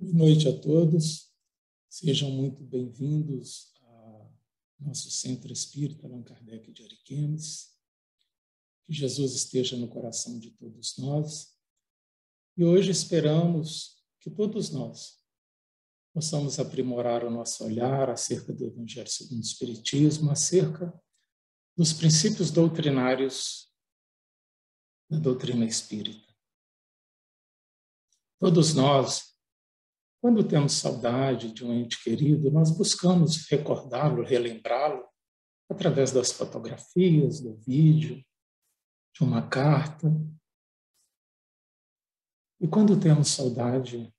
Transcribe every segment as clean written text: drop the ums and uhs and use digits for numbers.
Boa noite a todos, sejam muito bem-vindos ao nosso Centro Espírita Allan Kardec de Ariquemes. Que Jesus esteja no coração de todos nós. E hoje esperamos que todos nós possamos aprimorar o nosso olhar acerca do Evangelho segundo o Espiritismo, acerca dos princípios doutrinários da doutrina espírita. Todos nós, quando temos saudade de um ente querido, nós buscamos recordá-lo, relembrá-lo, através das fotografias, do vídeo, de uma carta. E quando temos saudade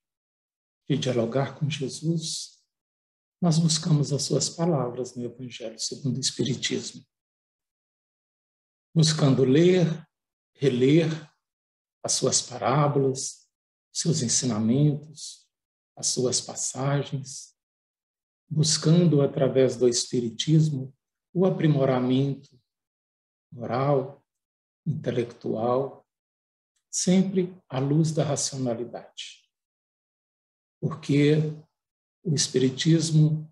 de dialogar com Jesus, nós buscamos as suas palavras no Evangelho segundo o Espiritismo, buscando ler, reler as suas parábolas, seus ensinamentos, as suas passagens, buscando, através do Espiritismo, o aprimoramento moral, intelectual, sempre à luz da racionalidade. Porque o Espiritismo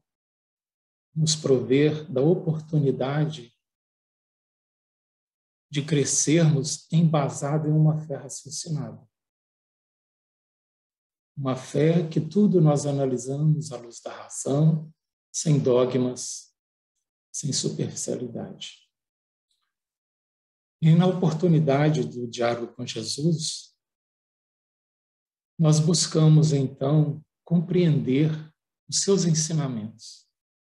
nos provê da oportunidade de crescermos embasado em uma fé raciocinada. Uma fé que tudo nós analisamos à luz da razão, sem dogmas, sem superficialidade. E na oportunidade do diálogo com Jesus, nós buscamos então compreender os seus ensinamentos,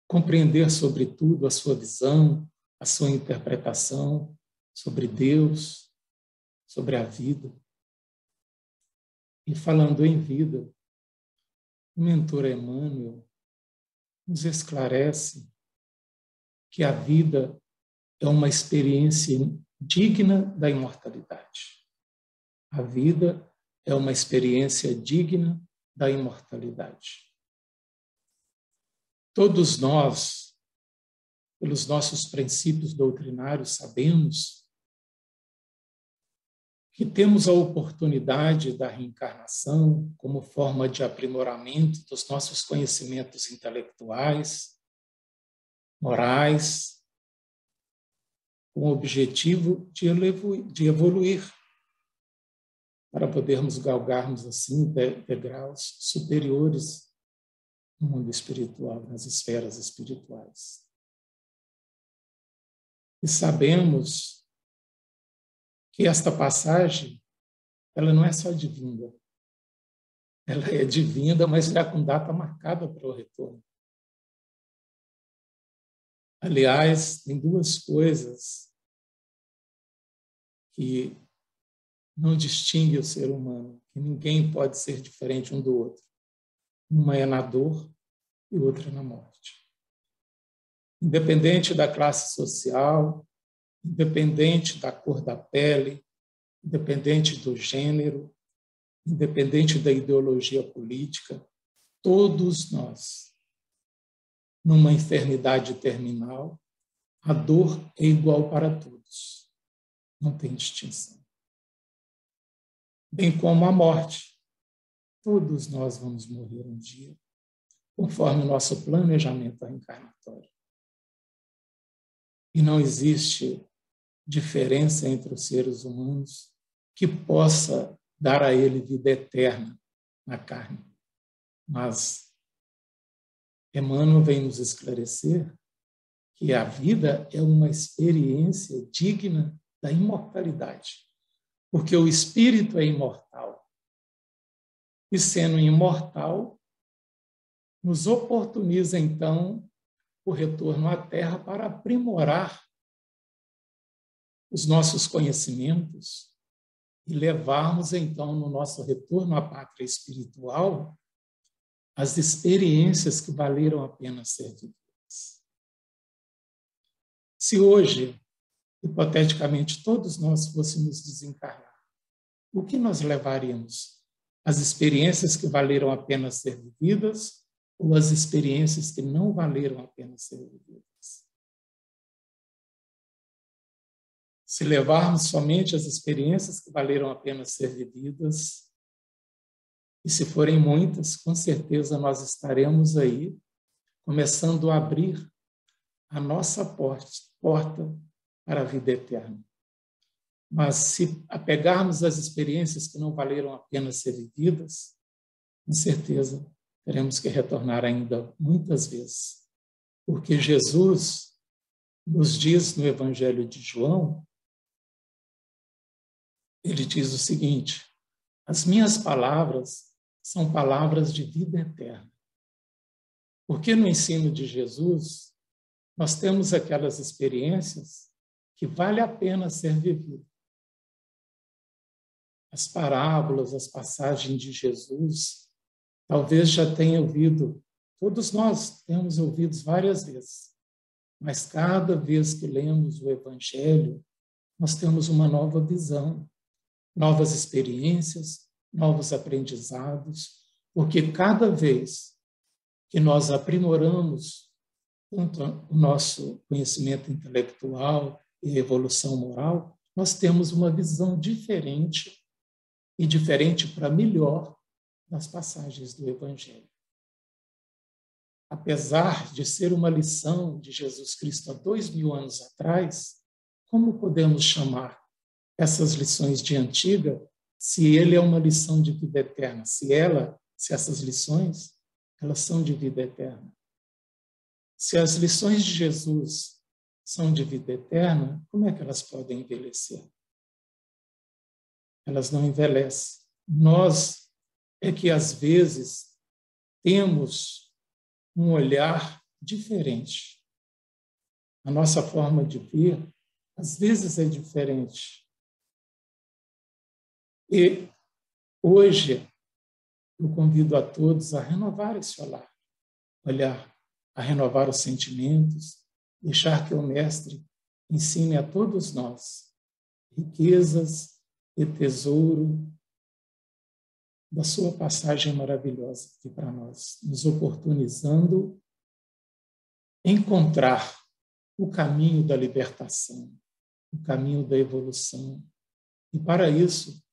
compreender sobretudo a sua visão, a sua interpretação sobre Deus, sobre a vida. E falando em vida, o mentor Emmanuel nos esclarece que a vida é uma experiência digna da imortalidade. A vida é uma experiência digna da imortalidade. Todos nós, pelos nossos princípios doutrinários, sabemos que temos a oportunidade da reencarnação como forma de aprimoramento dos nossos conhecimentos intelectuais, morais, com o objetivo de evoluir, para podermos galgarmos assim degraus superiores no mundo espiritual, nas esferas espirituais. E sabemos que esta passagem, ela não é só divina. Ela é divina, mas já com data marcada para o retorno. Aliás, tem duas coisas que não distinguem o ser humano, que ninguém pode ser diferente um do outro. Uma é na dor e outra é na morte. Independente da classe social, independente da cor da pele, independente do gênero, independente da ideologia política, todos nós, numa enfermidade terminal, a dor é igual para todos, não tem distinção. Bem como a morte, todos nós vamos morrer um dia, conforme o nosso planejamento reencarnatório. E não existe diferença entre os seres humanos que possa dar a ele vida eterna na carne. Mas Emmanuel vem nos esclarecer que a vida é uma experiência digna da imortalidade, porque o espírito é imortal. E sendo imortal, nos oportuniza então o retorno à Terra para aprimorar os nossos conhecimentos e levarmos, então, no nosso retorno à pátria espiritual, as experiências que valeram a pena ser vividas. Se hoje, hipoteticamente, todos nós fôssemos desencarnar, o que nós levaríamos? As experiências que valeram a pena ser vividas ou as experiências que não valeram a pena ser vividas? Se levarmos somente as experiências que valeram a pena ser vividas, E se forem muitas, com certeza nós estaremos aí começando a abrir a nossa porta para a vida eterna. Mas se apegarmos às experiências que não valeram a pena ser vividas, com certeza teremos que retornar ainda muitas vezes. Porque Jesus nos diz no Evangelho de João, ele diz o seguinte: as minhas palavras são palavras de vida eterna. Porque no ensino de Jesus, nós temos aquelas experiências que vale a pena ser vividas. As parábolas, as passagens de Jesus, talvez já tenha ouvido, todos nós temos ouvido várias vezes, mas cada vez que lemos o Evangelho, nós temos uma nova visão, novas experiências, novos aprendizados, porque cada vez que nós aprimoramos tanto o nosso conhecimento intelectual e evolução moral, nós temos uma visão diferente e diferente para melhor das passagens do Evangelho. Apesar de ser uma lição de Jesus Cristo há 2000 anos atrás, como podemos chamar essas lições de antiga se ele é uma lição de vida eterna? Se essas lições, elas são de vida eterna. Se as lições de Jesus são de vida eterna, como é que elas podem envelhecer? Elas não envelhecem. Nós é que, às vezes, temos um olhar diferente. A nossa forma de ver, às vezes, é diferente. E hoje, eu convido a todos a renovar esse olhar, a renovar os sentimentos, deixar que o Mestre ensine a todos nós riquezas e tesouro da sua passagem maravilhosa aqui para nós, nos oportunizando encontrar o caminho da libertação, o caminho da evolução. E para isso,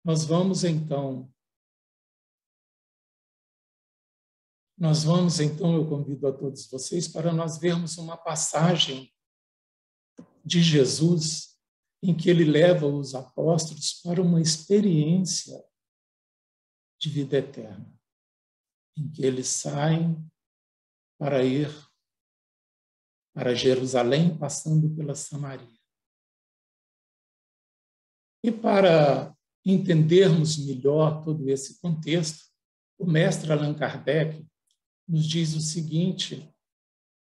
nós vamos então, eu convido a todos vocês para nós vermos uma passagem de Jesus em que ele leva os apóstolos para uma experiência de vida eterna, em que eles saem para ir para Jerusalém, passando pela Samaria. E para entendermos melhor todo esse contexto, o mestre Allan Kardec nos diz o seguinte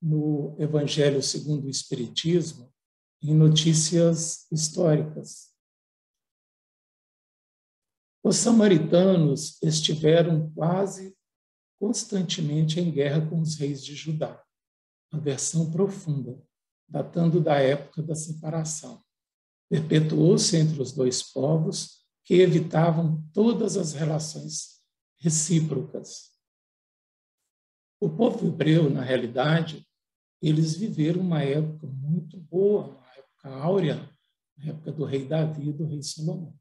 no Evangelho segundo o Espiritismo, em Notícias Históricas. Os samaritanos estiveram quase constantemente em guerra com os reis de Judá, aversão profunda, datando da época da separação. Perpetuou-se entre os dois povos que evitavam todas as relações recíprocas. O povo hebreu, na realidade, eles viveram uma época muito boa, uma época áurea, a época do rei Davi e do rei Salomão.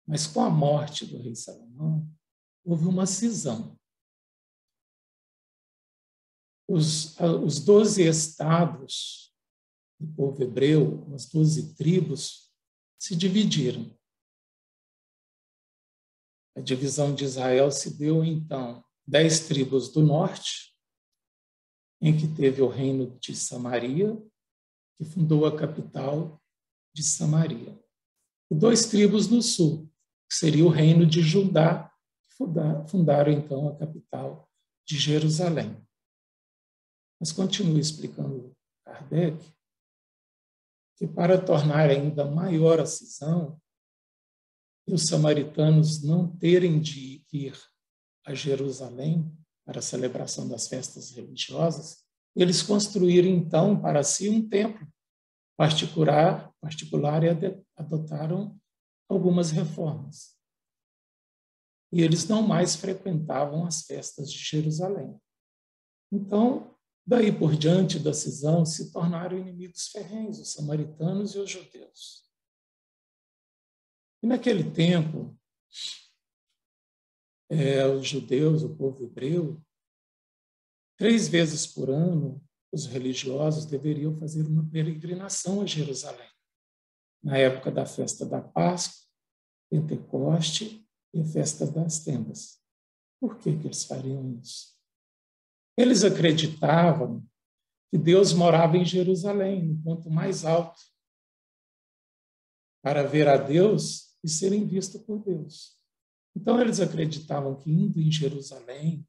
Mas com a morte do rei Salomão, houve uma cisão. Os 12 estados do povo hebreu, as 12 tribos, se dividiram. A divisão de Israel se deu, então, 10 tribos do norte, em que teve o reino de Samaria, que fundou a capital de Samaria. E 2 tribos no sul, que seria o reino de Judá, que fundaram, então, a capital de Jerusalém. Mas continua explicando Kardec que, para tornar ainda maior a cisão, e os samaritanos não terem de ir a Jerusalém para a celebração das festas religiosas, eles construíram, então, para si um templo particular e adotaram algumas reformas. E eles não mais frequentavam as festas de Jerusalém. Então, daí por diante da cisão, se tornaram inimigos ferrenhos, os samaritanos e os judeus. E naquele tempo, os judeus, o povo hebreu, 3 vezes por ano, os religiosos deveriam fazer uma peregrinação a Jerusalém, na época da festa da Páscoa, Pentecoste e a festa das tendas. Por que eles fariam isso? Eles acreditavam que Deus morava em Jerusalém, no ponto mais alto, para ver a Deus e serem vistos por Deus. Então, eles acreditavam que indo em Jerusalém,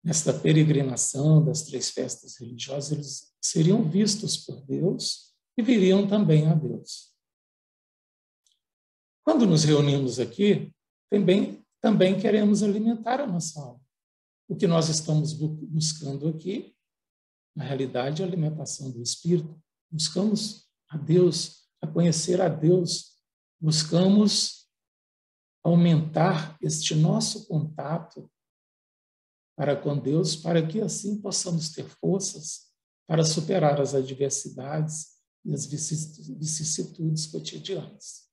nesta peregrinação das 3 festas religiosas, eles seriam vistos por Deus e viriam também a Deus. Quando nos reunimos aqui, também queremos alimentar a nossa alma. O que nós estamos buscando aqui, na realidade, é a alimentação do Espírito. Buscamos a Deus, a conhecer a Deus. Buscamos aumentar este nosso contato para com Deus, para que assim possamos ter forças para superar as adversidades e as vicissitudes cotidianas.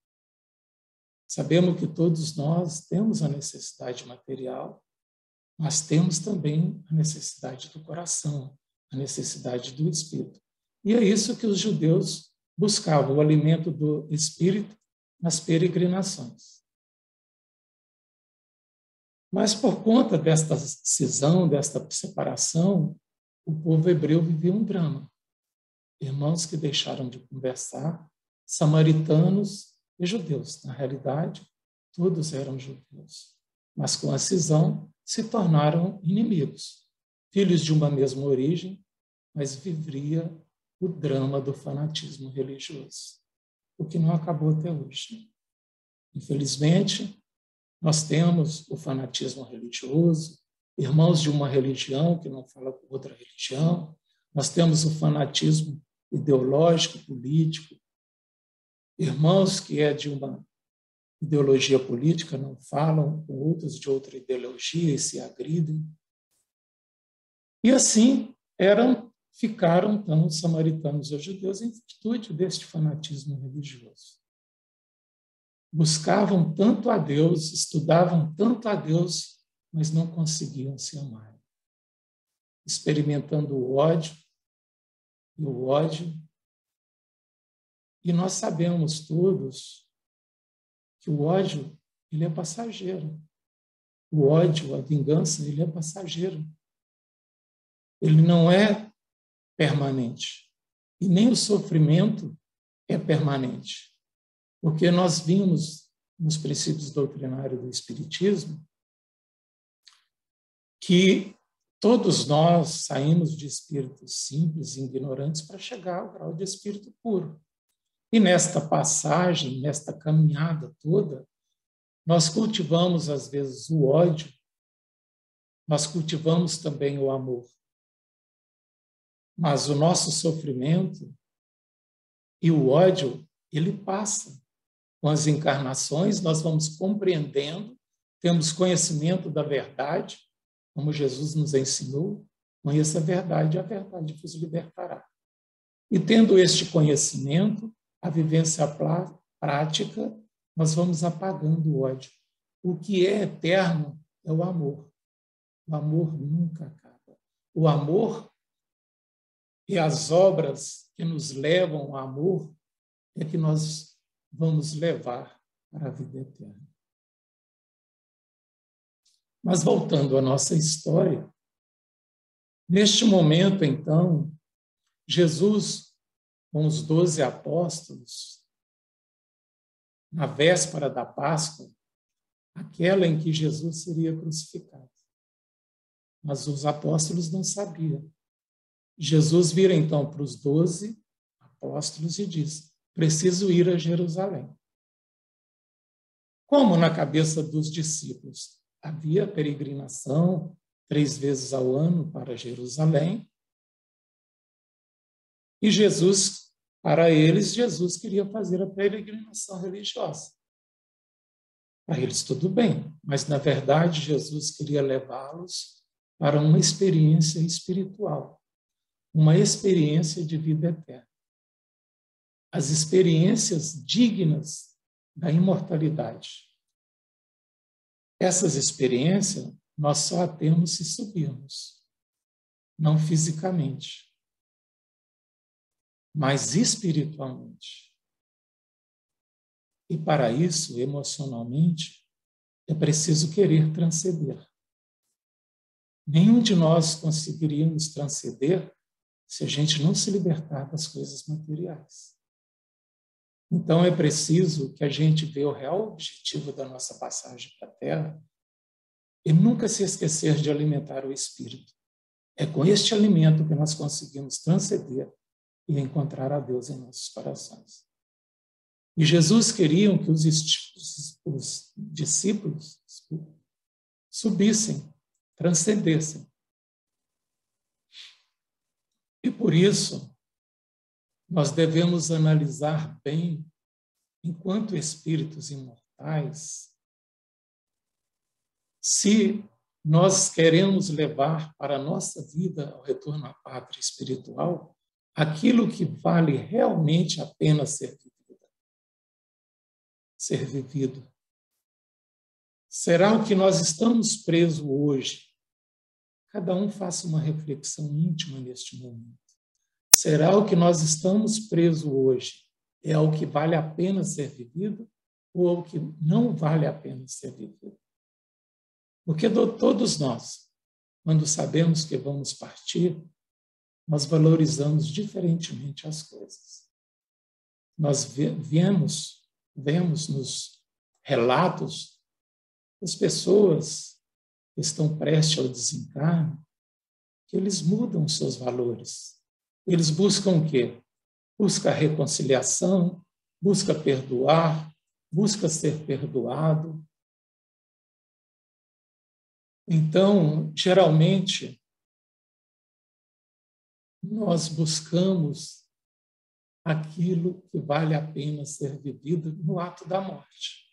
Sabemos que todos nós temos a necessidade material, mas temos também a necessidade do coração, a necessidade do espírito. E é isso que os judeus buscavam, o alimento do espírito nas peregrinações. Mas por conta desta cisão, desta separação, o povo hebreu viveu um drama. Irmãos que deixaram de conversar, samaritanos e judeus. Na realidade, todos eram judeus. Mas com a cisão, se tornaram inimigos. Filhos de uma mesma origem, mas vivia o drama do fanatismo religioso. O que não acabou até hoje. Infelizmente, nós temos o fanatismo religioso, irmãos de uma religião que não fala com outra religião. Nós temos o fanatismo ideológico, político. Irmãos que é de uma ideologia política não falam com outros de outra ideologia e se agridem. E assim ficaram então os samaritanos e os judeus em virtude deste fanatismo religioso. Buscavam tanto a Deus, estudavam tanto a Deus, mas não conseguiam se amar. Experimentando o ódio, e nós sabemos todos que o ódio, ele é passageiro. O ódio, a vingança, ele é passageiro. Ele não é permanente. E nem o sofrimento é permanente. Porque nós vimos nos princípios doutrinários do Espiritismo que todos nós saímos de espíritos simples e ignorantes para chegar ao grau de espírito puro. E nesta passagem, nesta caminhada toda, nós cultivamos às vezes o ódio, nós cultivamos também o amor. Mas o nosso sofrimento e o ódio, ele passa. Com as encarnações, nós vamos compreendendo, temos conhecimento da verdade, como Jesus nos ensinou, conheça a verdade vos libertará. E tendo este conhecimento, a vivência prática, nós vamos apagando o ódio. O que é eterno é o amor. O amor nunca acaba. O amor e as obras que nos levam ao amor é que nós vamos levar para a vida eterna. Mas voltando à nossa história, neste momento, então, Jesus, com os 12 apóstolos, na véspera da Páscoa, aquela em que Jesus seria crucificado. Mas os apóstolos não sabiam. Jesus vira, então, para os 12 apóstolos e diz: preciso ir a Jerusalém. Como na cabeça dos discípulos havia peregrinação 3 vezes ao ano para Jerusalém, e Jesus, para eles, Jesus queria fazer a peregrinação religiosa. Para eles tudo bem, mas na verdade Jesus queria levá-los para uma experiência espiritual, uma experiência de vida eterna. As experiências dignas da imortalidade. essas experiências nós só a temos se subirmos, não fisicamente, mas espiritualmente. E para isso, emocionalmente, é preciso querer transcender. Nenhum de nós conseguiríamos transcender se a gente não se libertar das coisas materiais. Então, é preciso que a gente veja o real objetivo da nossa passagem para a Terra e nunca se esquecer de alimentar o espírito. É com este alimento que nós conseguimos transcender e encontrar a Deus em nossos corações. E Jesus queria que os discípulos subissem, transcendessem. E por isso, nós devemos analisar bem, enquanto espíritos imortais, se nós queremos levar para a nossa vida, ao retorno à pátria espiritual, aquilo que vale realmente a pena ser vivido. Será o que nós estamos presos hoje? Cada um faça uma reflexão íntima neste momento. Será o que nós estamos presos hoje é o que vale a pena ser vivido ou o que não vale a pena ser vivido? Porque todos nós, quando sabemos que vamos partir, nós valorizamos diferentemente as coisas. Nós vemos nos relatos das pessoas que estão prestes ao desencarne, que eles mudam seus valores. Eles buscam o quê? Busca a reconciliação, busca perdoar, busca ser perdoado. Então, geralmente, nós buscamos aquilo que vale a pena ser vivido no ato da morte.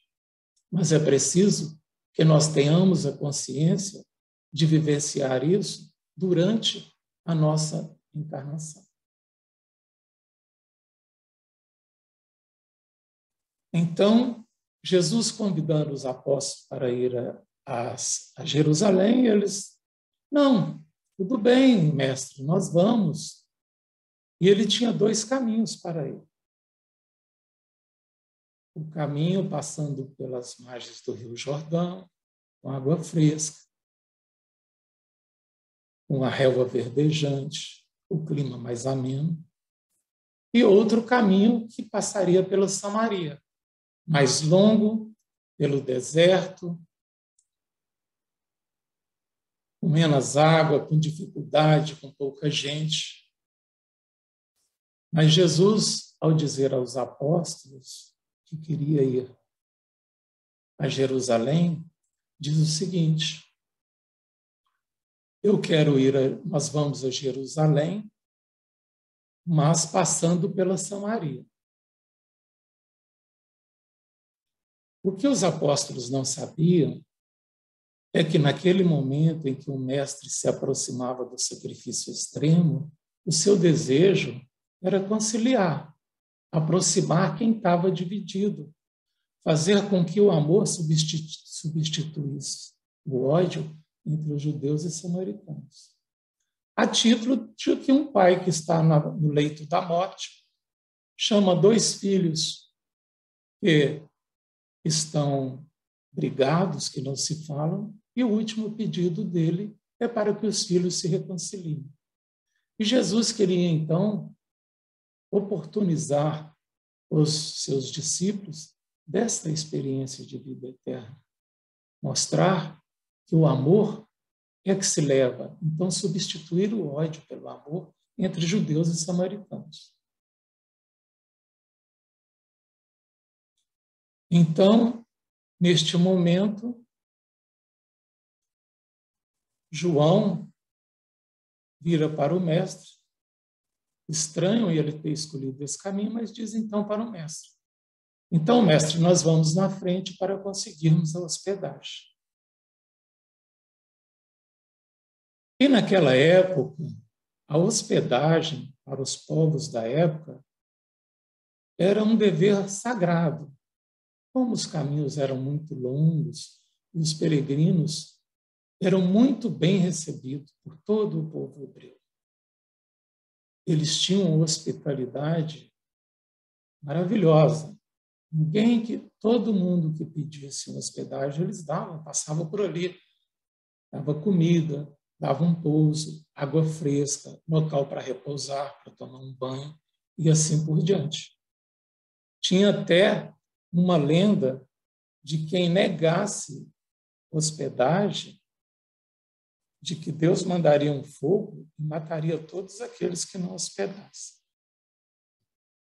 Mas é preciso que nós tenhamos a consciência de vivenciar isso durante a nossa encarnação. Então, Jesus convidando os apóstolos para ir a Jerusalém, eles, não, tudo bem, mestre, nós vamos. E ele tinha 2 caminhos para ir. O caminho passando pelas margens do Rio Jordão, com água fresca, com a relva verdejante, o clima mais ameno. E outro caminho que passaria pela Samaria, mais longo, pelo deserto, com menos água, com dificuldade, com pouca gente. Mas Jesus, ao dizer aos apóstolos que queria ir a Jerusalém, diz o seguinte: nós vamos a Jerusalém, mas passando pela Samaria. O que os apóstolos não sabiam é que naquele momento em que o mestre se aproximava do sacrifício extremo, o seu desejo era conciliar, aproximar quem estava dividido, fazer com que o amor substituísse o ódio entre os judeus e samaritanos. A título de que um pai que está no leito da morte chama 2 filhos que estão brigados, que não se falam, e o último pedido dele é para que os filhos se reconciliem. E Jesus queria, então, oportunizar os seus discípulos desta experiência de vida eterna. Mostrar que o amor é que se leva. Então, substituir o ódio pelo amor entre judeus e samaritanos. Então, neste momento, João vira para o mestre. Estranho ele ter escolhido esse caminho, mas diz então para o mestre: então, mestre, nós vamos na frente para conseguirmos a hospedagem. E naquela época, a hospedagem para os povos da época era um dever sagrado. Como os caminhos eram muito longos, e os peregrinos eram muito bem recebidos por todo o povo hebreu. Eles tinham hospitalidade maravilhosa. Todo mundo que pedisse uma hospedagem, eles davam, passavam por ali, dava comida, dava um pouso, água fresca, local para repousar, para tomar um banho, e assim por diante. Tinha até uma lenda de quem negasse hospedagem, de que Deus mandaria um fogo e mataria todos aqueles que não hospedassem.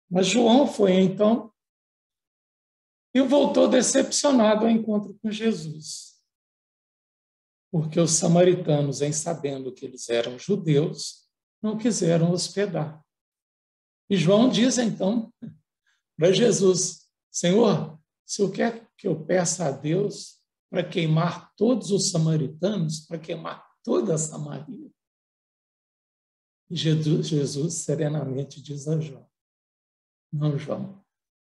Mas João foi, então, e voltou decepcionado ao encontro com Jesus. Porque os samaritanos, em sabendo que eles eram judeus, não quiseram hospedar. E João diz, então, para Jesus, Senhor, se eu quero que eu peça a Deus para queimar todos os samaritanos, para queimar toda a Samaria. E Jesus serenamente diz a João, não, João,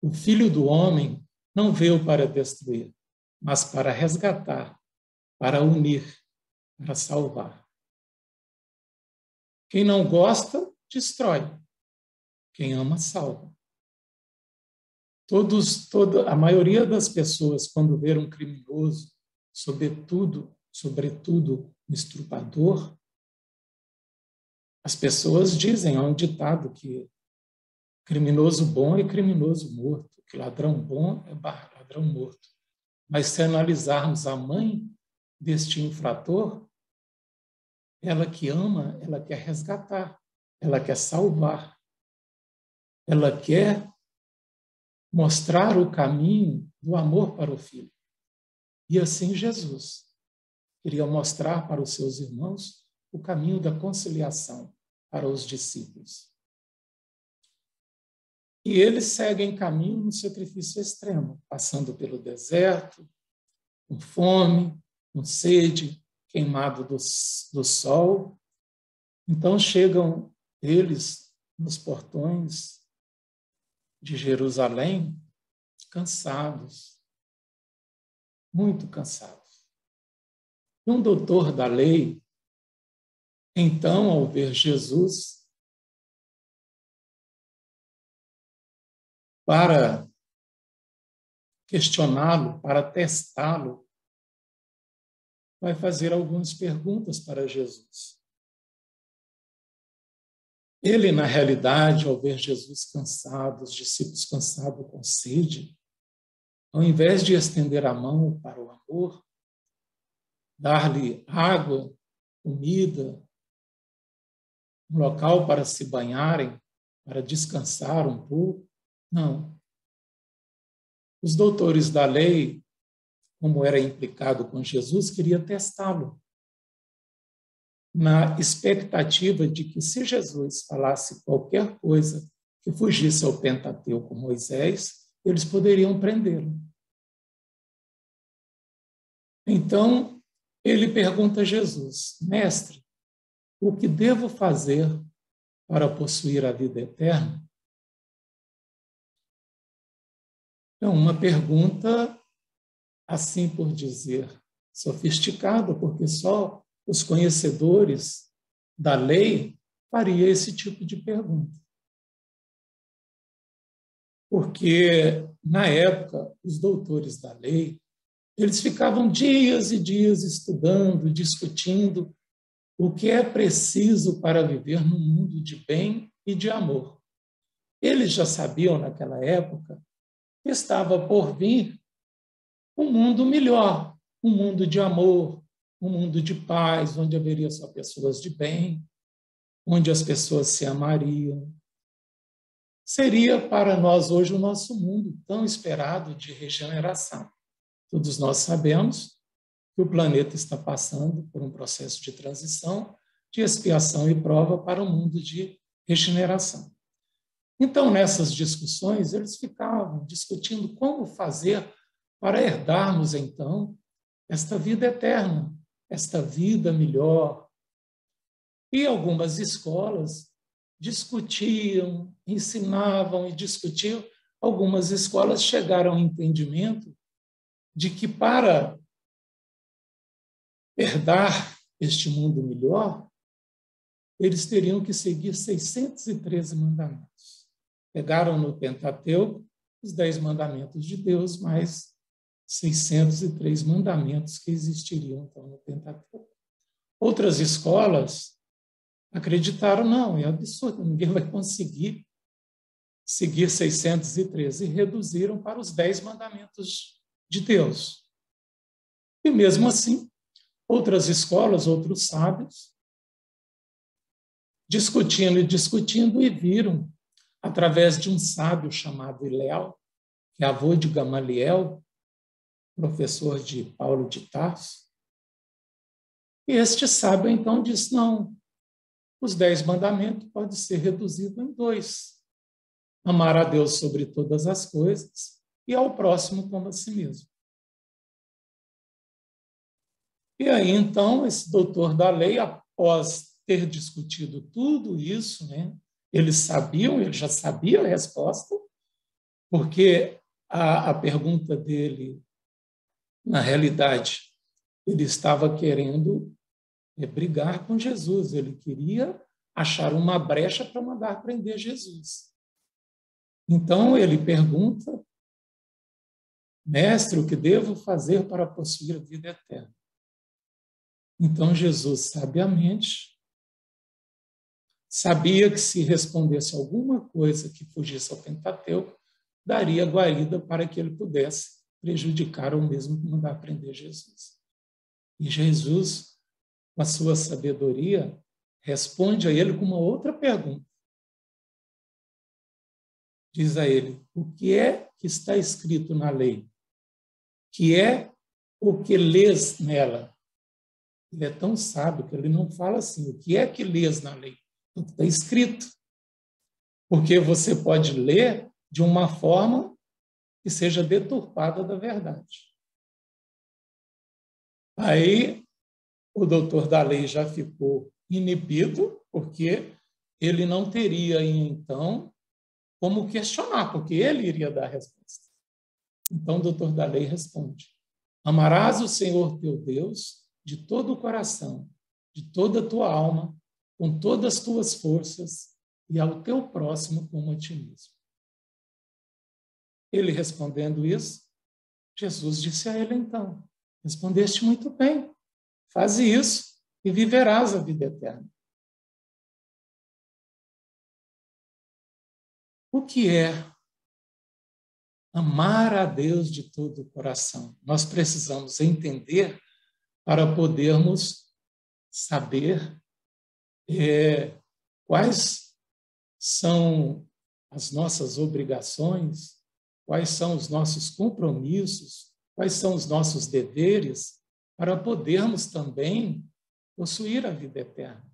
o Filho do Homem não veio para destruir, mas para resgatar, para unir, para salvar. Quem não gosta, destrói. Quem ama, salva. A maioria das pessoas, quando vê um criminoso, sobretudo um estuprador, as pessoas dizem, há um ditado que criminoso bom é criminoso morto, que ladrão bom é ladrão morto. Mas se analisarmos a mãe deste infrator, ela que ama, ela quer resgatar, ela quer salvar, ela quer mostrar o caminho do amor para o filho. E assim Jesus queria mostrar para os seus irmãos o caminho da conciliação para os discípulos. E eles seguem caminho no sacrifício extremo, passando pelo deserto, com fome, com sede, queimado do sol. Então chegam eles nos portões de Jerusalém, cansados, muito cansados. E um doutor da lei, então, ao ver Jesus, para questioná-lo, para testá-lo, vai fazer algumas perguntas para Jesus. Ele, na realidade, ao ver Jesus cansado, os discípulos cansados com sede, ao invés de estender a mão para o amor, dar-lhe água, comida, um local para se banharem, para descansar um pouco, não. Os doutores da lei, como era implicado com Jesus, queria testá-lo, na expectativa de que, se Jesus falasse qualquer coisa que fugisse ao Pentateuco Moisés, eles poderiam prendê-lo. Então, ele pergunta a Jesus, mestre, o que devo fazer para possuir a vida eterna? É uma pergunta, assim por dizer, sofisticada, porque só os conhecedores da lei fariam esse tipo de pergunta. Porque, na época, os doutores da lei, eles ficavam dias e dias estudando, discutindo o que é preciso para viver num mundo de bem e de amor. Eles já sabiam, naquela época, que estava por vir um mundo melhor, um mundo de amor, um mundo de paz, onde haveria só pessoas de bem, onde as pessoas se amariam. Seria para nós hoje o nosso mundo tão esperado de regeneração. Todos nós sabemos que o planeta está passando por um processo de transição, de expiação e prova para um mundo de regeneração. Então, nessas discussões, eles ficavam discutindo como fazer para herdarmos, então, esta vida eterna, esta vida melhor. E algumas escolas discutiam, ensinavam e discutiam. Algumas escolas chegaram ao entendimento de que, para herdar este mundo melhor, eles teriam que seguir 613 mandamentos. Pegaram no Pentateuco os 10 mandamentos de Deus, mais 603 mandamentos que existiriam então, no Pentateuco. Outras escolas acreditaram, não, é absurdo, ninguém vai conseguir seguir 613, e reduziram para os 10 mandamentos de Deus. E mesmo assim, outras escolas, outros sábios, discutindo, e viram, através de um sábio chamado Hilel, que é avô de Gamaliel, professor de Paulo de Tarso, e este sábio então disse, não, os 10 mandamentos podem ser reduzidos em 2. Amar a Deus sobre todas as coisas e ao próximo como a si mesmo. E aí, então, esse doutor da lei, após ter discutido tudo isso, né, ele já sabia a resposta, porque a pergunta dele, na realidade, ele estava querendo brigar com Jesus, ele queria achar uma brecha para mandar prender Jesus. Então, ele pergunta, mestre, o que devo fazer para possuir a vida eterna? Então, Jesus, sabiamente, sabia que se respondesse alguma coisa que fugisse ao Pentateuco, daria guarida para que ele pudesse prejudicar ou mesmo mandar prender Jesus. E Jesus, com a sua sabedoria, responde a ele com uma outra pergunta. Diz a ele, o que é que está escrito na lei? Que é o que lês nela? Ele é tão sábio que ele não fala assim, o que é que lês na lei? O que está escrito. Porque você pode ler de uma forma que seja deturpada da verdade. Aí o doutor da lei já ficou inibido, porque ele não teria, então, como questionar, porque ele iria dar a resposta. Então o doutor da lei responde, amarás o Senhor teu Deus de todo o coração, de toda a tua alma, com todas as tuas forças e ao teu próximo como a ti mesmo. Ele respondendo isso, Jesus disse a ele então, respondeste muito bem, faze isso e viverás a vida eterna. O que é amar a Deus de todo o coração? Nós precisamos entender para podermos saber quais são as nossas obrigações, quais são os nossos compromissos, quais são os nossos deveres, para podermos também possuir a vida eterna.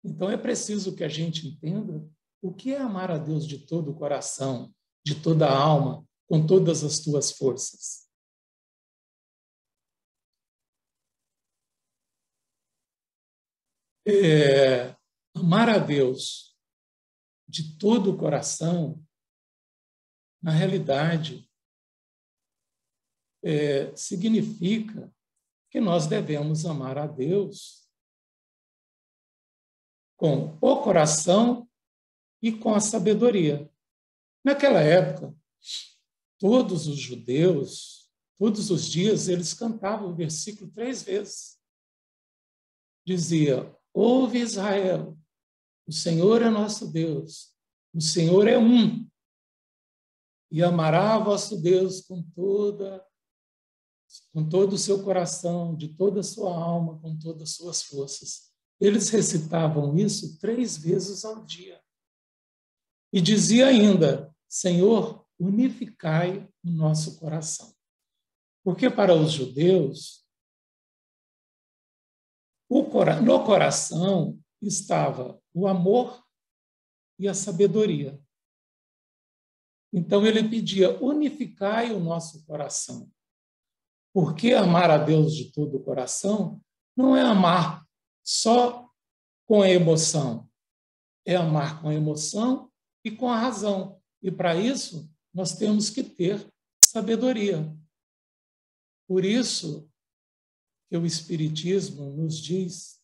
Então, é preciso que a gente entenda o que é amar a Deus de todo o coração, de toda a alma, com todas as tuas forças. Amar a Deus de todo o coração, na realidade, significa que nós devemos amar a Deus com o coração e com a sabedoria. Naquela época, todos os judeus, todos os dias, eles cantavam o versículo 3 vezes. Dizia, ouve Israel, o Senhor é nosso Deus, o Senhor é um, e amará vosso Deus com todo o seu coração, de toda a sua alma, com todas as suas forças. Eles recitavam isso 3 vezes ao dia. E dizia ainda, Senhor, unificai o nosso coração. Porque para os judeus, no coração estava o amor e a sabedoria. Então ele pedia, unificai o nosso coração. Porque amar a Deus de todo o coração não é amar só com a emoção, é amar com a emoção e com a razão. E para isso, nós temos que ter sabedoria. Por isso que o Espiritismo nos diz: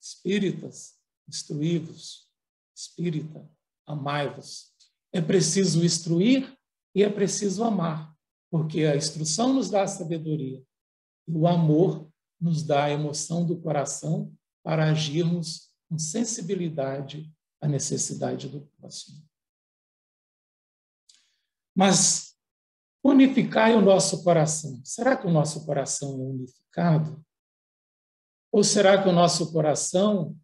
espíritas, instruí-vos, espírita, amai-vos. É preciso instruir e é preciso amar, porque a instrução nos dá a sabedoria e o amor nos dá a emoção do coração para agirmos com sensibilidade à necessidade do próximo. Mas unificai o nosso coração. Será que o nosso coração é unificado? Ou será que o nosso coração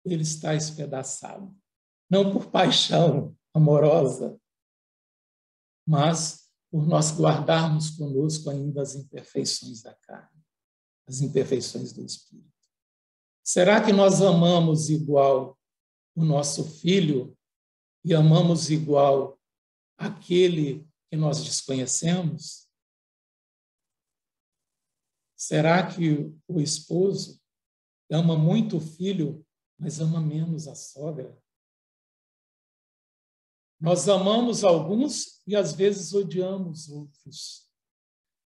ele está espedaçado? Não por paixão amorosa, mas por nós guardarmos conosco ainda as imperfeições da carne, as imperfeições do espírito. Será que nós amamos igual o nosso filho e amamos igual aquele que nós desconhecemos? Será que o esposo ama muito o filho, mas ama menos a sogra? Nós amamos alguns e às vezes odiamos outros.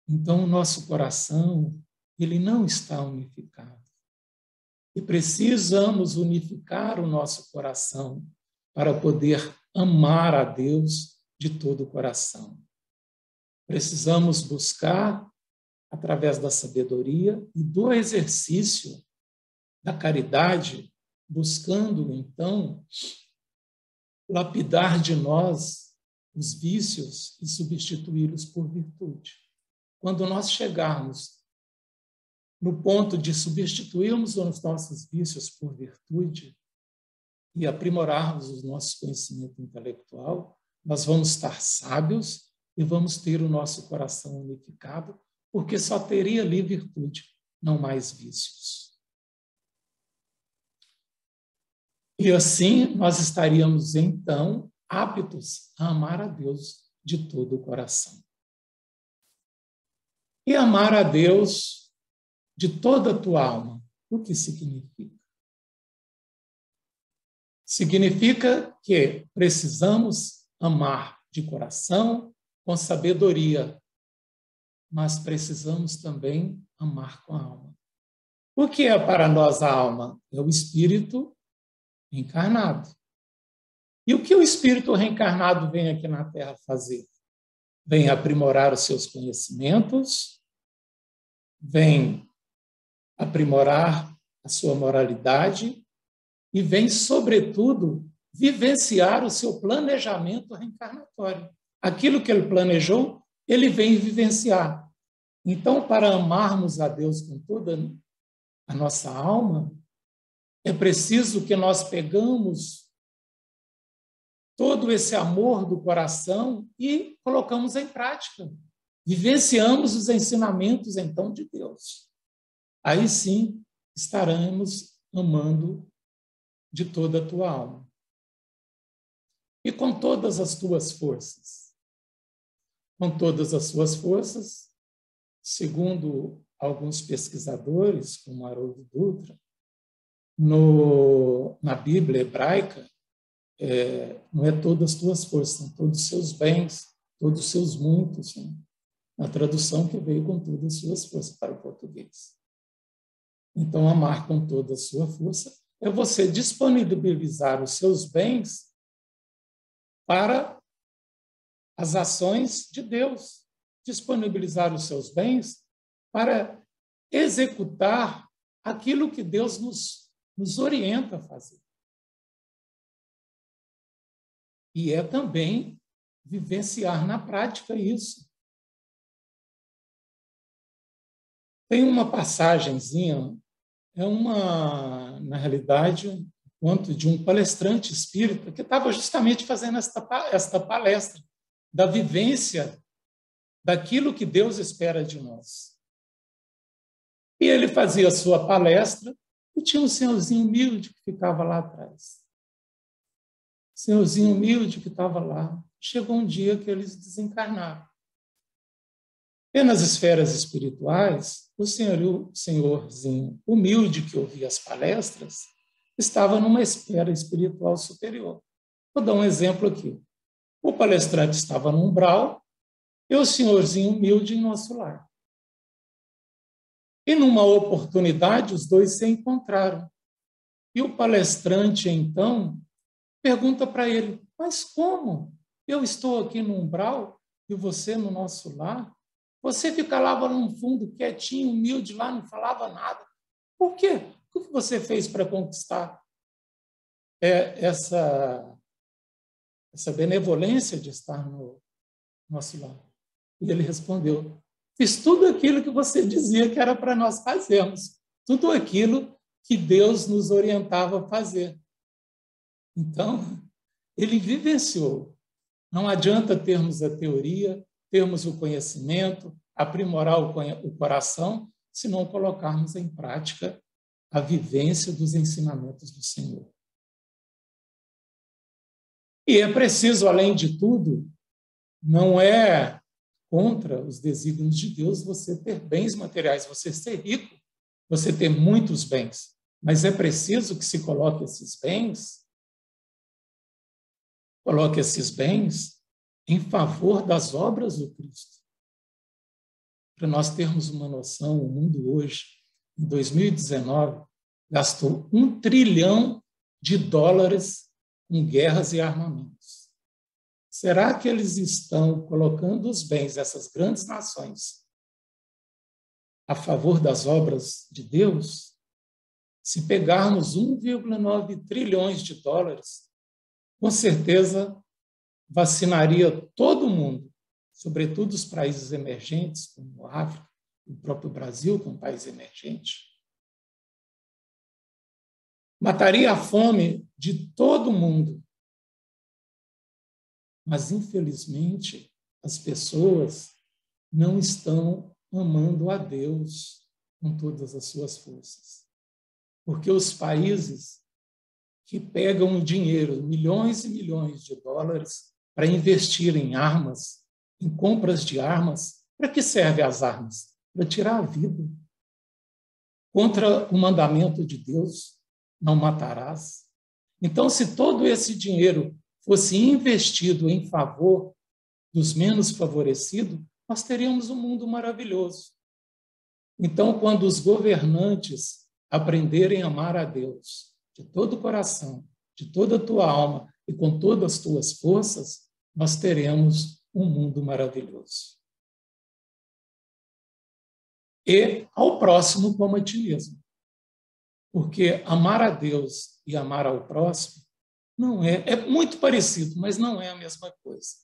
Então, o nosso coração, ele não está unificado. E precisamos unificar o nosso coração para poder amar a Deus de todo o coração. Precisamos buscar, através da sabedoria e do exercício da caridade, buscando, então, lapidar de nós os vícios e substituí-los por virtude. Quando nós chegarmos no ponto de substituirmos os nossos vícios por virtude e aprimorarmos o nosso conhecimento intelectual, nós vamos estar sábios e vamos ter o nosso coração unificado, porque só teria ali virtude, não mais vícios. E assim nós estaríamos, então, aptos a amar a Deus de todo o coração. E amar a Deus de toda a tua alma, o que significa? Significa que precisamos amar de coração, com sabedoria, mas precisamos também amar com a alma. O que é para nós a alma? É o espírito reencarnado. E o que o espírito reencarnado vem aqui na Terra fazer? Vem aprimorar os seus conhecimentos, vem aprimorar a sua moralidade e vem, sobretudo, vivenciar o seu planejamento reencarnatório. Aquilo que ele planejou, ele vem vivenciar. Então, para amarmos a Deus com toda a nossa alma, é preciso que nós pegamos todo esse amor do coração e colocamos em prática. Vivenciamos os ensinamentos, então, de Deus. Aí sim estaremos amando de toda a tua alma. E com todas as tuas forças. Com todas as suas forças, segundo alguns pesquisadores, como Haroldo Dutra, na Bíblia hebraica, não é todas as tuas forças, são todos os seus bens, todos os seus muitos, né? Na tradução que veio com todas as suas forças para o português. Então, amar com toda a sua força é você disponibilizar os seus bens para as ações de Deus, disponibilizar os seus bens para executar aquilo que Deus nos orienta a fazer. E é também vivenciar na prática isso. Tem uma passagenzinha, na realidade, um conto de um palestrante espírita que estava justamente fazendo esta palestra da vivência daquilo que Deus espera de nós. E ele fazia a sua palestra e tinha um senhorzinho humilde que ficava lá atrás. Senhorzinho humilde que estava lá. Chegou um dia que eles desencarnaram. E nas esferas espirituais, o senhorzinho humilde que ouvia as palestras estava numa esfera espiritual superior. Vou dar um exemplo aqui. O palestrante estava no umbral e o senhorzinho humilde em nosso lar. E numa oportunidade, os dois se encontraram. E o palestrante, então, pergunta para ele: mas como? Eu estou aqui no umbral e você no nosso lar? Você ficava lá no fundo, quietinho, humilde, lá, não falava nada. Por quê? O que você fez para conquistar essa benevolência de estar no nosso lar? E ele respondeu: fiz tudo aquilo que você dizia que era para nós fazermos, tudo aquilo que Deus nos orientava a fazer. Então, ele vivenciou. Não adianta termos a teoria, termos o conhecimento, aprimorar o coração, se não colocarmos em prática a vivência dos ensinamentos do Senhor. E é preciso, além de tudo, não é contra os desígnios de Deus você ter bens materiais, você ser rico, você ter muitos bens. Mas é preciso que se coloque esses bens em favor das obras do Cristo. Para nós termos uma noção, o mundo hoje, em 2019, gastou $1 trilhão em guerras e armamentos. Será que eles estão colocando os bens dessas grandes nações a favor das obras de Deus? Se pegarmos $1,9 trilhões, com certeza vacinaria todo mundo, sobretudo os países emergentes, como a África, o próprio Brasil, que é um país emergente. Mataria a fome de todo mundo. Mas, infelizmente, as pessoas não estão amando a Deus com todas as suas forças. Porque os países que pegam dinheiro, milhões e milhões de dólares, para investir em armas, em compras de armas, para que servem as armas? Para tirar a vida. Contra o mandamento de Deus, não matarás. Então, se todo esse dinheiro fosse investido em favor dos menos favorecidos, nós teríamos um mundo maravilhoso. Então, quando os governantes aprenderem a amar a Deus de todo o coração, de toda a tua alma e com todas as tuas forças, nós teremos um mundo maravilhoso. E ao próximo como a ti mesmo. Porque amar a Deus e amar ao próximo não é muito parecido, mas não é a mesma coisa.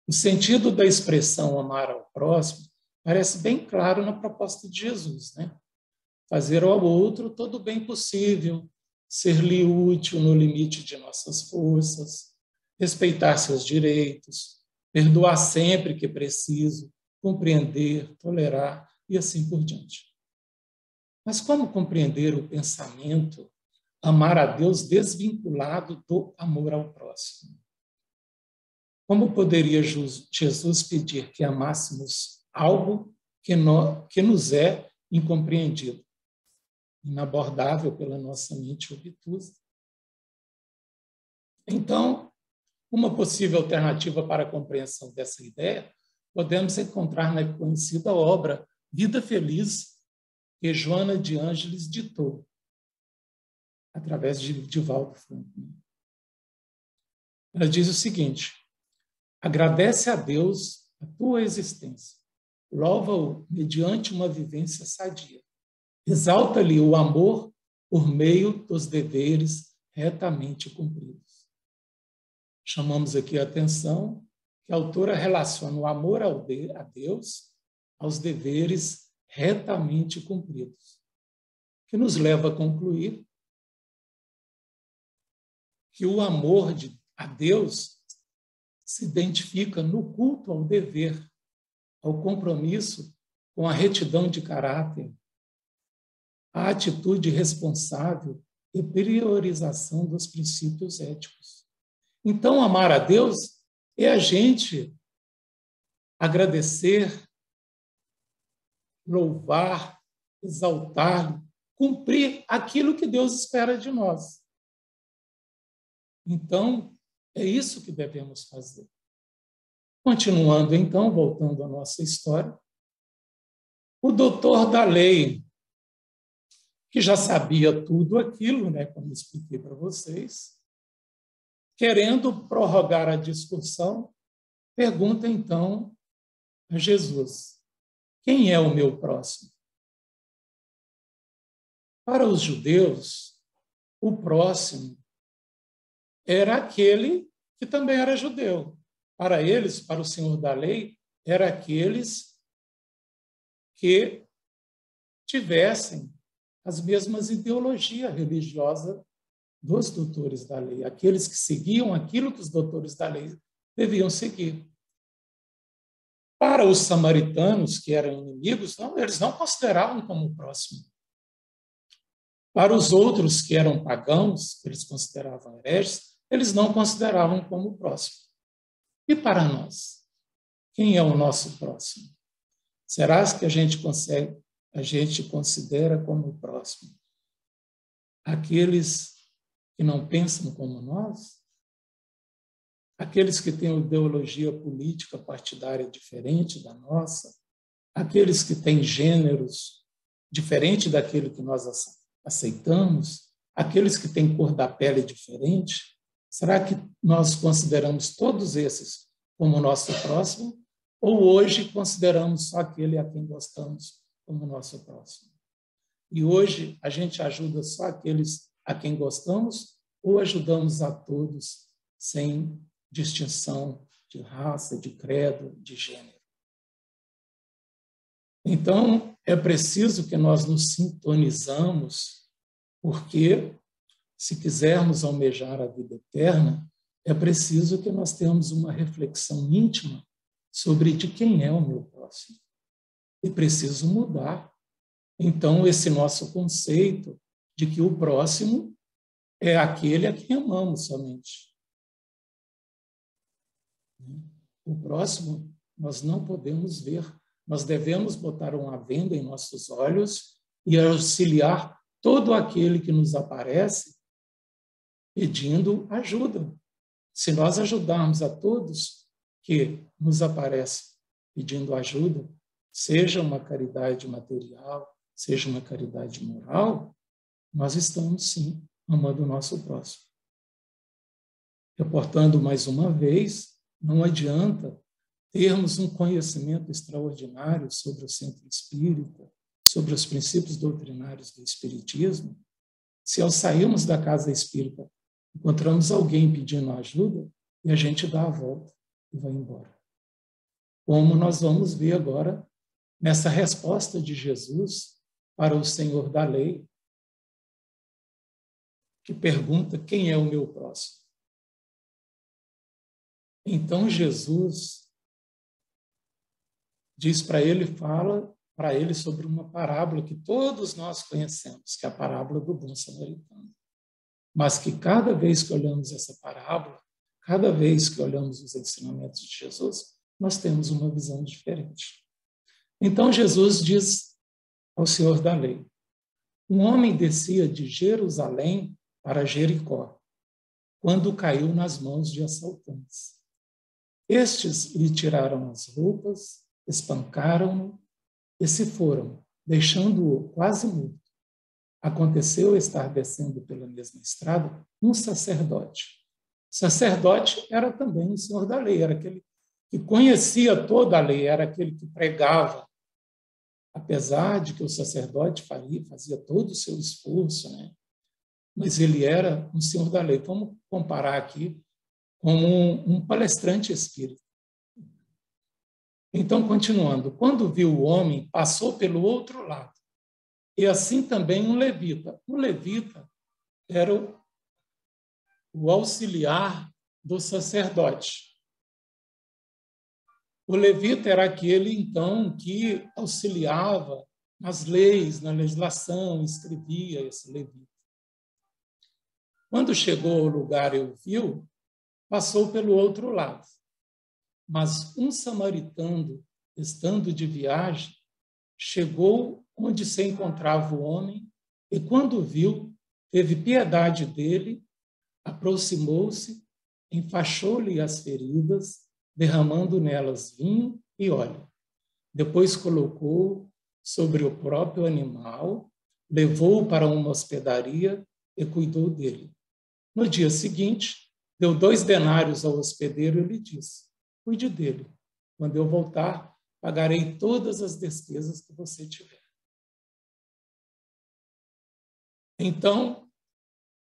O sentido da expressão amar ao próximo parece bem claro na proposta de Jesus, né? Fazer ao outro todo o bem possível, ser-lhe útil no limite de nossas forças, respeitar seus direitos, perdoar sempre que preciso, compreender, tolerar e assim por diante. Mas como compreender o pensamento amar a Deus desvinculado do amor ao próximo? Como poderia Jesus pedir que amássemos algo que nos é incompreendido, inabordável pela nossa mente obtusa? Então, uma possível alternativa para a compreensão dessa ideia podemos encontrar na conhecida obra Vida Feliz, que Joana de Ângeles ditou, através de Divaldo Franco. Ela diz o seguinte: agradece a Deus a tua existência, louva-o mediante uma vivência sadia, exalta-lhe o amor por meio dos deveres retamente cumpridos. Chamamos aqui a atenção que a autora relaciona o amor a Deus aos deveres retamente cumpridos, que nos leva a concluir que o amor a Deus se identifica no culto ao dever, ao compromisso com a retidão de caráter, a atitude responsável e priorização dos princípios éticos. Então, amar a Deus é a gente agradecer, louvar, exaltar, cumprir aquilo que Deus espera de nós. Então, é isso que devemos fazer. Continuando, então, voltando à nossa história, O doutor da lei, que já sabia tudo aquilo, né, como expliquei para vocês, querendo prorrogar a discussão, pergunta então a Jesus: quem é o meu próximo? Para os judeus, o próximo era aquele que também era judeu. Para eles, para o senhor da lei, era aqueles que tivessem as mesmas ideologias religiosas dos doutores da lei, aqueles que seguiam aquilo que os doutores da lei deviam seguir. Para os samaritanos, que eram inimigos, não, eles não consideravam como próximo. Para os outros, que eram pagãos, que eles consideravam hereges, eles não consideravam como próximo. E para nós? Quem é o nosso próximo? Será que a gente considera como próximo aqueles que não pensam como nós? Aqueles que têm ideologia política partidária diferente da nossa? Aqueles que têm gêneros diferente daquele que nós aceitamos? Aqueles que têm cor da pele diferente? Será que nós consideramos todos esses como nosso próximo? Ou hoje consideramos só aquele a quem gostamos como nosso próximo? E hoje a gente ajuda só aqueles a quem gostamos ou ajudamos a todos sem distinção de raça, de credo, de gênero? Então, é preciso que nós nos sintonizamos, porque se quisermos almejar a vida eterna, é preciso que nós tenhamos uma reflexão íntima sobre de quem é o meu próximo. E preciso mudar, então, esse nosso conceito de que o próximo é aquele a quem amamos somente. O próximo nós não podemos ver, nós devemos botar uma venda em nossos olhos e auxiliar todo aquele que nos aparece pedindo ajuda. Se nós ajudarmos a todos que nos aparecem pedindo ajuda, seja uma caridade material, seja uma caridade moral, nós estamos, sim, amando o nosso próximo. Reportando mais uma vez, não adianta termos um conhecimento extraordinário sobre o centro espírita, sobre os princípios doutrinários do espiritismo, se ao sairmos da casa espírita encontramos alguém pedindo ajuda e a gente dá a volta e vai embora. Como nós vamos ver agora nessa resposta de Jesus para o Senhor da lei, que pergunta quem é o meu próximo. Então Jesus diz para ele, fala para ele sobre uma parábola que todos nós conhecemos, que é a parábola do bom samaritano. Mas que cada vez que olhamos essa parábola, cada vez que olhamos os ensinamentos de Jesus, nós temos uma visão diferente. Então Jesus diz ao Senhor da lei: um homem descia de Jerusalém para Jericó, quando caiu nas mãos de assaltantes. Estes lhe tiraram as roupas, espancaram-no e se foram, deixando-o quase morto. Aconteceu estar descendo pela mesma estrada um sacerdote. O sacerdote era também o senhor da lei, era aquele que conhecia toda a lei, era aquele que pregava. Apesar de que o sacerdote fazia todo o seu esforço, né? Mas ele era um senhor da lei. Vamos comparar aqui com um palestrante espírita. Então, continuando, quando viu o homem, passou pelo outro lado. E assim também um levita. O levita era o auxiliar do sacerdote. O levita era aquele, então, que auxiliava nas leis, na legislação, escrevia esse levita. Quando chegou ao lugar e o viu, passou pelo outro lado. Mas um samaritano, estando de viagem, chegou onde se encontrava o homem e, quando viu, teve piedade dele, aproximou-se, enfaixou-lhe as feridas, derramando nelas vinho e óleo. Depois colocou sobre o próprio animal, levou-o para uma hospedaria e cuidou dele. No dia seguinte, deu 2 denários ao hospedeiro e lhe disse: cuide dele. Quando eu voltar, pagarei todas as despesas que você tiver. Então,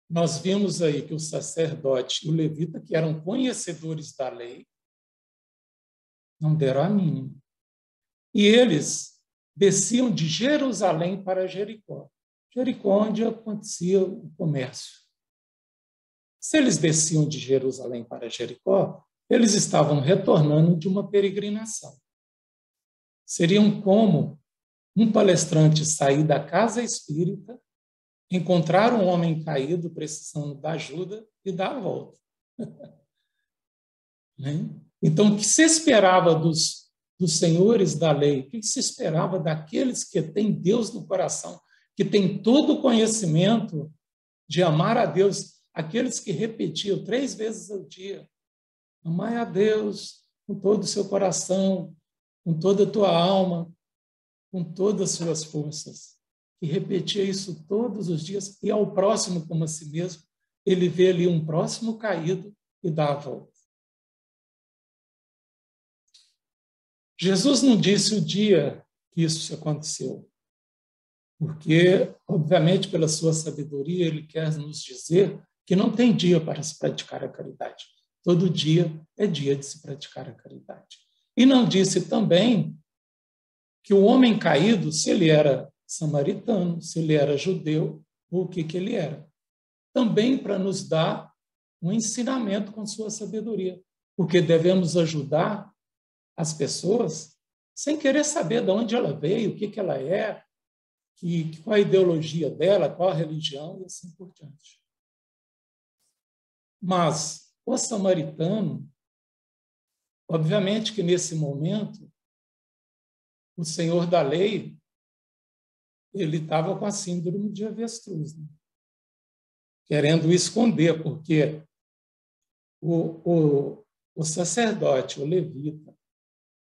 nós vimos aí que o sacerdote e o levita, que eram conhecedores da lei, não deram a mínima. E eles desciam de Jerusalém para Jericó. Jericó, onde acontecia o comércio. Se eles desciam de Jerusalém para Jericó, eles estavam retornando de uma peregrinação. Seriam como um palestrante sair da casa espírita, encontrar um homem caído precisando da ajuda e dar a volta. Então, o que se esperava dos senhores da lei? O que se esperava daqueles que têm Deus no coração, que têm todo o conhecimento de amar a Deus, aqueles que repetiam 3 vezes ao dia: amai a Deus com todo o seu coração, com toda a tua alma, com todas as suas forças. E repetia isso todos os dias, e ao próximo como a si mesmo. Ele vê ali um próximo caído e dá a volta. Jesus não disse o dia que isso aconteceu, porque, obviamente, pela sua sabedoria, ele quer nos dizer que não tem dia para se praticar a caridade. Todo dia é dia de se praticar a caridade. E não disse também que o homem caído, se ele era samaritano, se ele era judeu, ou o que ele era. Também para nos dar um ensinamento com sua sabedoria, porque devemos ajudar as pessoas sem querer saber de onde ela veio, o que ela é, qual a ideologia dela, qual a religião e assim por diante. Mas o samaritano, obviamente que nesse momento, o senhor da lei, ele estava com a síndrome de avestruz, né? Querendo esconder, porque o sacerdote, o levita,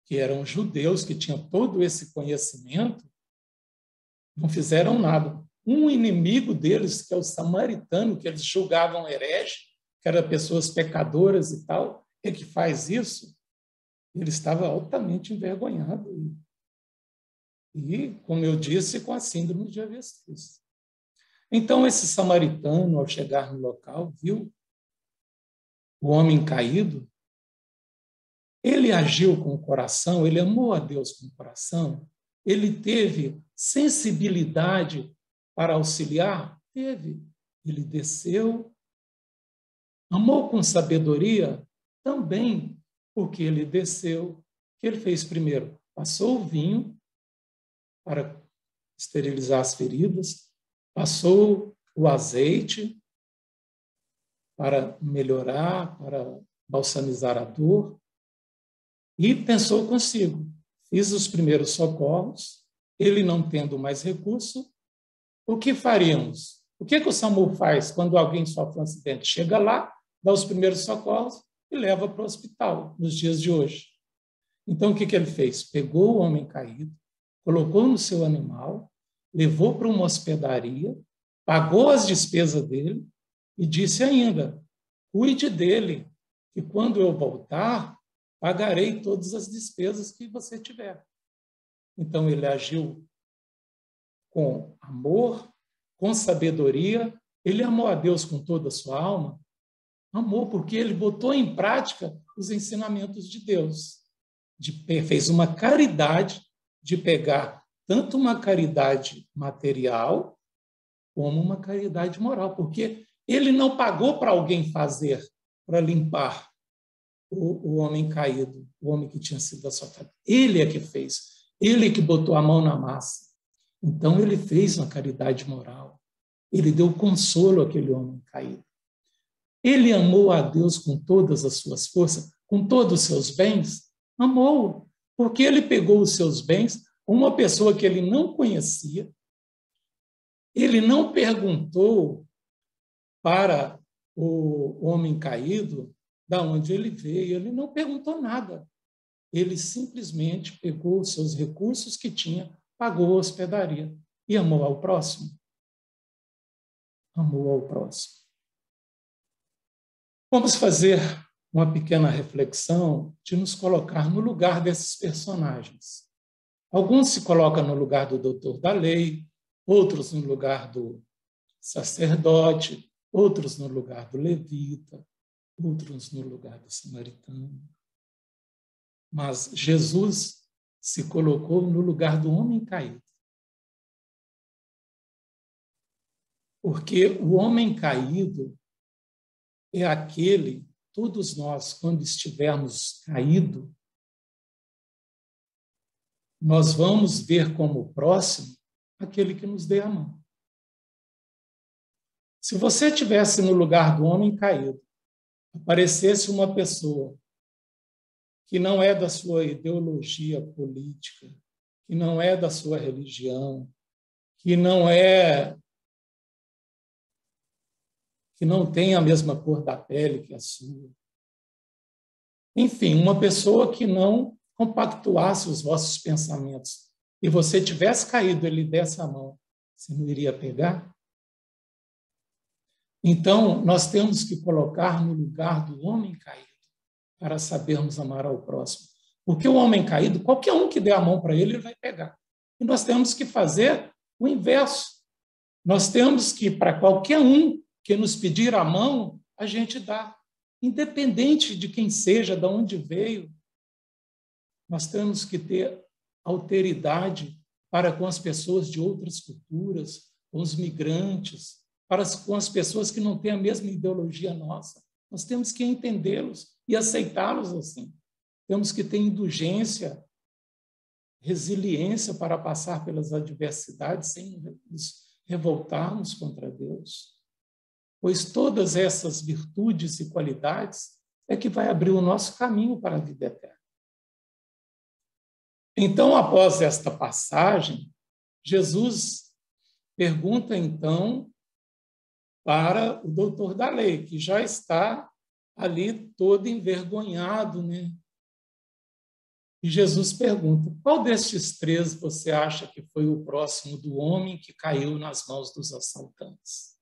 que eram judeus, que tinham todo esse conhecimento, não fizeram nada. Um inimigo deles, que é o samaritano, que eles julgavam herege, que eram pessoas pecadoras e tal, é que faz isso, ele estava altamente envergonhado. E, como eu disse, com a síndrome de avestruz. Então, esse samaritano, ao chegar no local, viu o homem caído, ele agiu com o coração, ele amou a Deus com o coração, ele teve sensibilidade para auxiliar? Teve. Ele desceu, amou com sabedoria? Também, porque ele desceu. O que ele fez primeiro? Passou o vinho para esterilizar as feridas, passou o azeite para melhorar, para balsamizar a dor, e pensou consigo: fiz os primeiros socorros, ele não tendo mais recurso, o que faríamos? O que o SAMU faz quando alguém sofre um acidente? Chega lá, dá os primeiros socorros e leva para o hospital, nos dias de hoje. Então, o que ele fez? Pegou o homem caído, colocou no seu animal, levou para uma hospedaria, pagou as despesas dele e disse ainda: cuide dele, que quando eu voltar, pagarei todas as despesas que você tiver. Então, ele agiu com amor, com sabedoria. Ele amou a Deus com toda a sua alma. Amou porque ele botou em prática os ensinamentos de Deus. Fez uma caridade de pegar tanto uma caridade material como uma caridade moral, porque ele não pagou para alguém fazer, para limpar o homem caído, o homem que tinha sido açoitado. Ele é que fez, ele é que botou a mão na massa. Então, ele fez uma caridade moral. Ele deu consolo àquele homem caído. Ele amou a Deus com todas as suas forças, com todos os seus bens. Amou, porque ele pegou os seus bens, uma pessoa que ele não conhecia, ele não perguntou para o homem caído de onde ele veio, ele não perguntou nada. Ele simplesmente pegou os seus recursos que tinha, pagou a hospedaria e amou ao próximo. Amou ao próximo. Vamos fazer uma pequena reflexão de nos colocar no lugar desses personagens. Alguns se colocam no lugar do doutor da lei, outros no lugar do sacerdote, outros no lugar do levita, outros no lugar do samaritano. Mas Jesus se colocou no lugar do homem caído. Porque o homem caído é aquele, todos nós, quando estivermos caídos, nós vamos ver como próximo aquele que nos dê a mão. Se você estivesse no lugar do homem caído, aparecesse uma pessoa que não é da sua ideologia política, que não é da sua religião, que não tem a mesma cor da pele que a sua. Enfim, uma pessoa que não compactuasse os vossos pensamentos e você tivesse caído, ele desse a mão, você não iria pegar? Então, nós temos que colocar no lugar do homem caído para sabermos amar ao próximo. Porque o homem caído, qualquer um que der a mão para ele, ele vai pegar. E nós temos que fazer o inverso. Nós temos que, para qualquer um que nos pedir a mão, a gente dá. Independente de quem seja, de onde veio, nós temos que ter alteridade para com as pessoas de outras culturas, com os migrantes, com as pessoas que não têm a mesma ideologia nossa. Nós temos que entendê-los e aceitá-los assim. Temos que ter indulgência, resiliência para passar pelas adversidades sem nos revoltarmos contra Deus. Pois todas essas virtudes e qualidades é que vai abrir o nosso caminho para a vida eterna. Então, após esta passagem, Jesus pergunta, então, para o doutor da lei, que já está ali todo envergonhado, né? E Jesus pergunta, qual destes três você acha que foi o próximo do homem que caiu nas mãos dos assaltantes?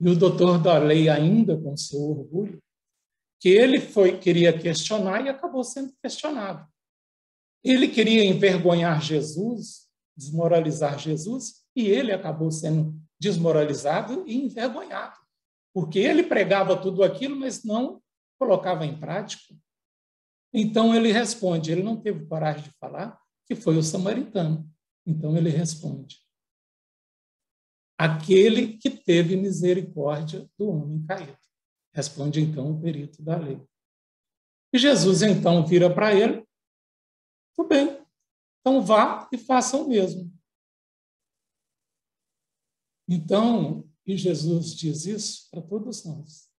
E o doutor da lei, ainda com seu orgulho, que ele queria questionar e acabou sendo questionado. Ele queria envergonhar Jesus, desmoralizar Jesus, e ele acabou sendo desmoralizado e envergonhado, porque ele pregava tudo aquilo, mas não colocava em prática. Então ele responde, ele não teve coragem de falar que foi o samaritano. Então ele responde, aquele que teve misericórdia do homem caído. Responde então o perito da lei. E Jesus então vira para ele, tudo bem, então vá e faça o mesmo. Então, e Jesus diz isso para todos nós.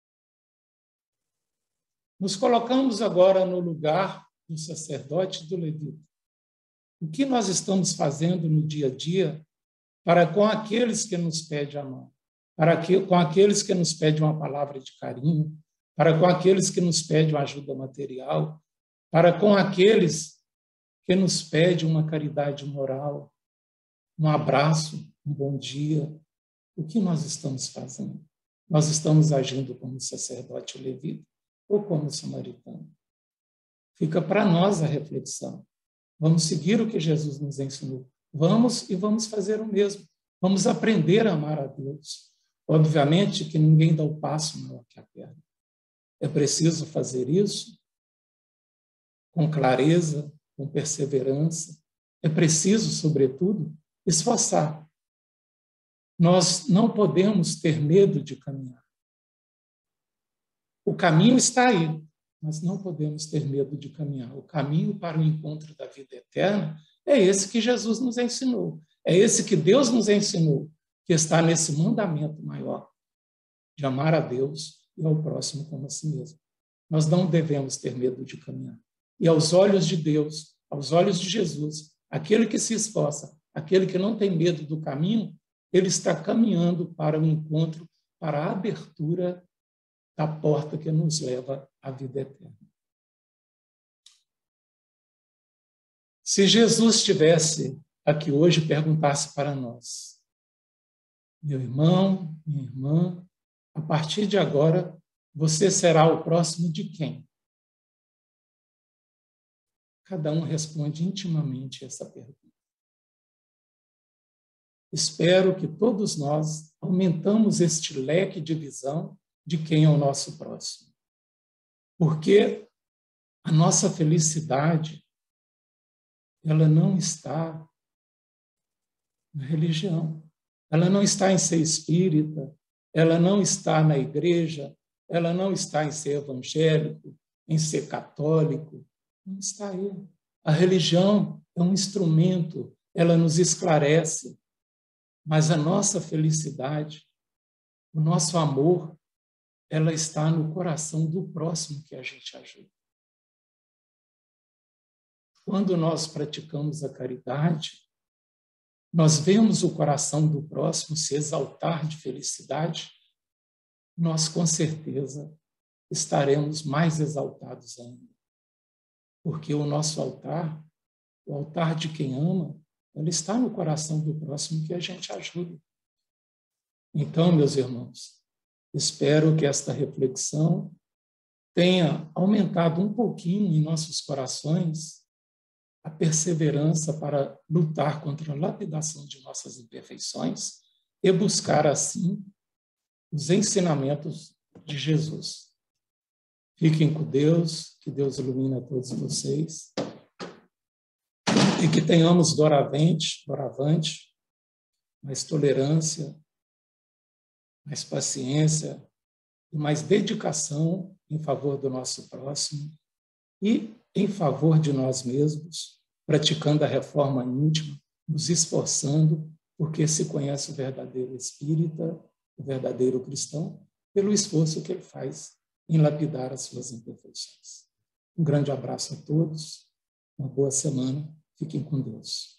Nos colocamos agora no lugar do sacerdote e do levita. O que nós estamos fazendo no dia a dia para com aqueles que nos pedem a mão, com aqueles que nos pedem uma palavra de carinho, para com aqueles que nos pedem uma ajuda material, para com aqueles que nos pedem uma caridade moral, um abraço, um bom dia. O que nós estamos fazendo? Nós estamos agindo como sacerdote levita ou como samaritano? Fica para nós a reflexão. Vamos seguir o que Jesus nos ensinou. Vamos e vamos fazer o mesmo. Vamos aprender a amar a Deus. Obviamente que ninguém dá o passo maior que a perna. É preciso fazer isso com clareza, com perseverança. É preciso, sobretudo, esforçar. Nós não podemos ter medo de caminhar. O caminho está aí, mas não podemos ter medo de caminhar. O caminho para o encontro da vida eterna é esse que Jesus nos ensinou. É esse que Deus nos ensinou, que está nesse mandamento maior, de amar a Deus e ao próximo como a si mesmo. Nós não devemos ter medo de caminhar. E aos olhos de Deus, aos olhos de Jesus, aquele que se esforça, aquele que não tem medo do caminho, ele está caminhando para o encontro, para a abertura da porta que nos leva à vida eterna. Se Jesus estivesse aqui hoje e perguntasse para nós, meu irmão, minha irmã, a partir de agora, você será o próximo de quem? Cada um responde intimamente essa pergunta. Espero que todos nós aumentamos este leque de visão de quem é o nosso próximo. Porque a nossa felicidade, ela não está na religião. Ela não está em ser espírita, ela não está na igreja, ela não está em ser evangélico, em ser católico. Não está aí. A religião é um instrumento, ela nos esclarece, mas a nossa felicidade, o nosso amor, ela está no coração do próximo que a gente ajuda. Quando nós praticamos a caridade, nós vemos o coração do próximo se exaltar de felicidade, nós com certeza estaremos mais exaltados ainda. Porque o nosso altar, o altar de quem ama, ele está no coração do próximo que a gente ajuda. Então, meus irmãos, espero que esta reflexão tenha aumentado um pouquinho em nossos corações a perseverança para lutar contra a lapidação de nossas imperfeições e buscar, assim, os ensinamentos de Jesus. Fiquem com Deus, que Deus ilumine a todos vocês e que tenhamos doravante, mais tolerância, mais paciência e mais dedicação em favor do nosso próximo e em favor de nós mesmos, praticando a reforma íntima, nos esforçando, porque se conhece o verdadeiro espírita, o verdadeiro cristão, pelo esforço que ele faz em lapidar as suas imperfeições. Um grande abraço a todos, uma boa semana, fiquem com Deus.